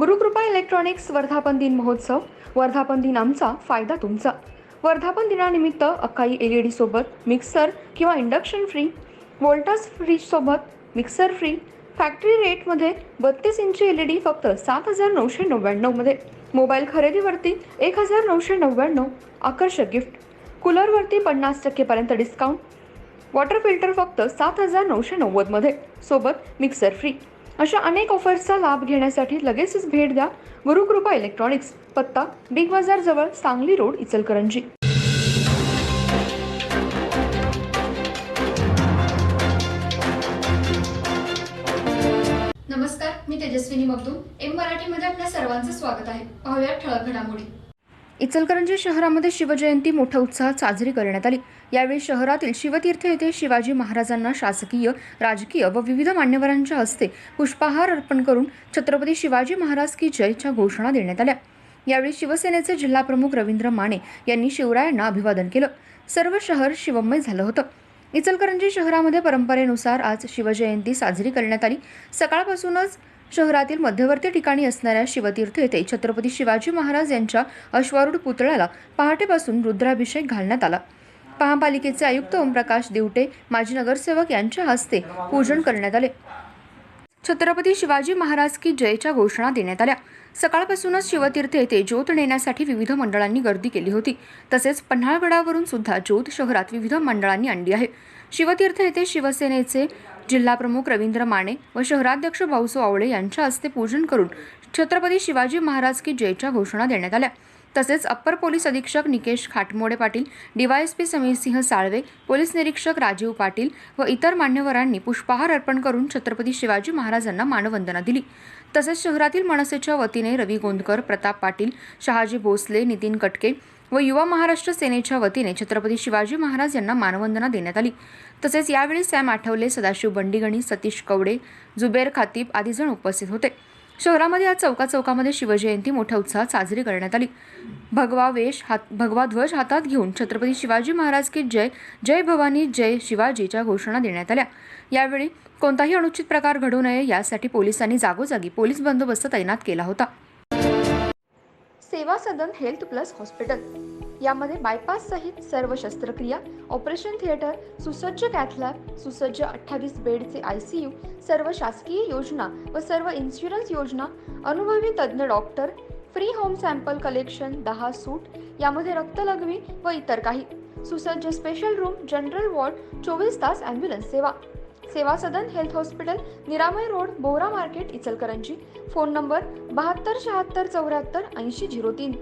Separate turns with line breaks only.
Gurukrupa electronics वर्धापन दिन महोत्सव. वर्धापन दिन आमचा, फायदा तुमचा. वर्धापन दिनानिमित्त अकाई LED सोबत मिक्सर किंवा इंडक्शन फ्री, वोल्टास फ्रीज सोबत मिक्सर फ्री, फॅक्टरी रेटमध्ये 32 इंची LED फक्त 7,999 मध्ये. मोबाईल खरेदीवरती 1,999 आकर्षक गिफ्ट. कूलरवरती 50% पर्यंत डिस्काउंट. वॉटर फिल्टर फक्त 7,990 मध्ये सोबत मिक्सर फ्री. अशा अनेक ऑफर्सचा लाभ घेण्यासाठी लगेचच भेट द्या गुरुकृपा इलेक्ट्रॉनिक्स. पत्ता बिग बाजार जवळ, सांगली रोड, इचलकरंजी.
नमस्कार, मी तेजस्विनी मगदूम. एम मराठीमध्ये आपल्या सर्वांचं स्वागत आहे. पाहूया ठळक घडामोडी.
इचलकरंजी शहरामध्ये शिवजयंती मोठ्या उत्साहात साजरी करण्यात आली. यावेळी शहरातील शिवतीर्थ येथे शिवाजी महाराजांना शासकीय, राजकीय व विविध मान्यवरांच्या हस्ते पुष्पहार अर्पण करून छत्रपती शिवाजी महाराज की जयच्या घोषणा देण्यात आल्या. यावेळी शिवसेनेचे जिल्हाप्रमुख रवींद्र माने यांनी शिवरायांना अभिवादन केलं. सर्व शहर शिवमय झालं होतं. इचलकरंजी शहरामध्ये परंपरेनुसार आज शिवजयंती साजरी करण्यात आली. सकाळपासूनच शहरातील मध्यवर्ती ठिकाणी असणाऱ्या शिवतीर्थ येथे छत्रपती शिवाजी महाराज यांच्या अश्वारूढ पुतळ्याला पहाटेपासून रुद्राभिषेक घालण्यात आला. महापालिकेचे आयुक्त ओमप्रकाश दिवटे, माजी नगरसेवक यांच्या हस्ते पूजन करण्यात आले. छत्रपती शिवाजी महाराज की जयच्या घोषणा देण्यात आल्या. सकाळपासूनच शिवतीर्थ येथे ज्योत नेण्यासाठी विविध मंडळांनी गर्दी केली होती. तसेच पन्हाळगडावरून सुद्धा ज्योत शहरात विविध मंडळांनी आणली आहे. शिवतीर्थ येथे शिवसेनेचे जिल्हाप्रमुख रवींद्र माने व शहराध्यक्ष भाऊसो आवळे यांच्या हस्ते पूजन करून छत्रपती शिवाजी महाराज की जयच्या घोषणा देण्यात आल्या. तसेच अप्पर पोलीस अधीक्षक निकेश खाटमोडे पाटील, DYSP समीरसिंह साळवे, पोलीस निरीक्षक राजीव पाटील व इतर मान्यवरांनी पुष्पहार अर्पण करून छत्रपती शिवाजी महाराजांना मानवंदना दिली. तसेच शहरातील मनसेच्या वतीने रवी गोंदकर, प्रताप पाटील, शहाजी भोसले, नितीन कटके व युवा महाराष्ट्र सेनेच्या वतीने छत्रपती शिवाजी महाराज यांना मानवंदना देण्यात आली. तसेच यावेळी सॅम आठवले, सदाशिव बंडीगणी, सतीश कवडे, जुबेर खातीब आदी जण उपस्थित होते. शहरामध्ये आज चौकाचौकामध्ये शिवजयंती मोठ्या उत्साहात साजरी करण्यात आली. भगवा ध्वज हातात घेऊन छत्रपती शिवाजी महाराज की जय, जय भवानी, जय शिवाजीच्या घोषणा देण्यात आल्या. यावेळी कोणताही अनुचित प्रकार घडू नये यासाठी पोलिसांनी जागोजागी पोलीस बंदोबस्त तैनात केला होता. सेवा सदन हेल्थ प्लस हॉस्पिटल. यामध्ये बायपास सहित सर्व शस्त्रक्रिया, ऑपरेशन थिएटर, सुसज्ज कॅथ लॅब, सुसज्ज 28 बेडचे ICU, सर्व शासकीय योजना व सर्व इन्शुरन्स योजना, अनुभवी तज्ज्ञ doctor, free home sample collection, 10 सूट, यामध्ये रक्तलघवी व इतर काही, सुसज्ज स्पेशल रूम, जनरल वॉर्ड, 24 तास ॲम्ब्युलन्स सेवा. सेवा सदन हेल्थ हॉस्पिटल, निरामय road, Bohra market, Ichalkaranji. Phone number 72 76 74 80 03.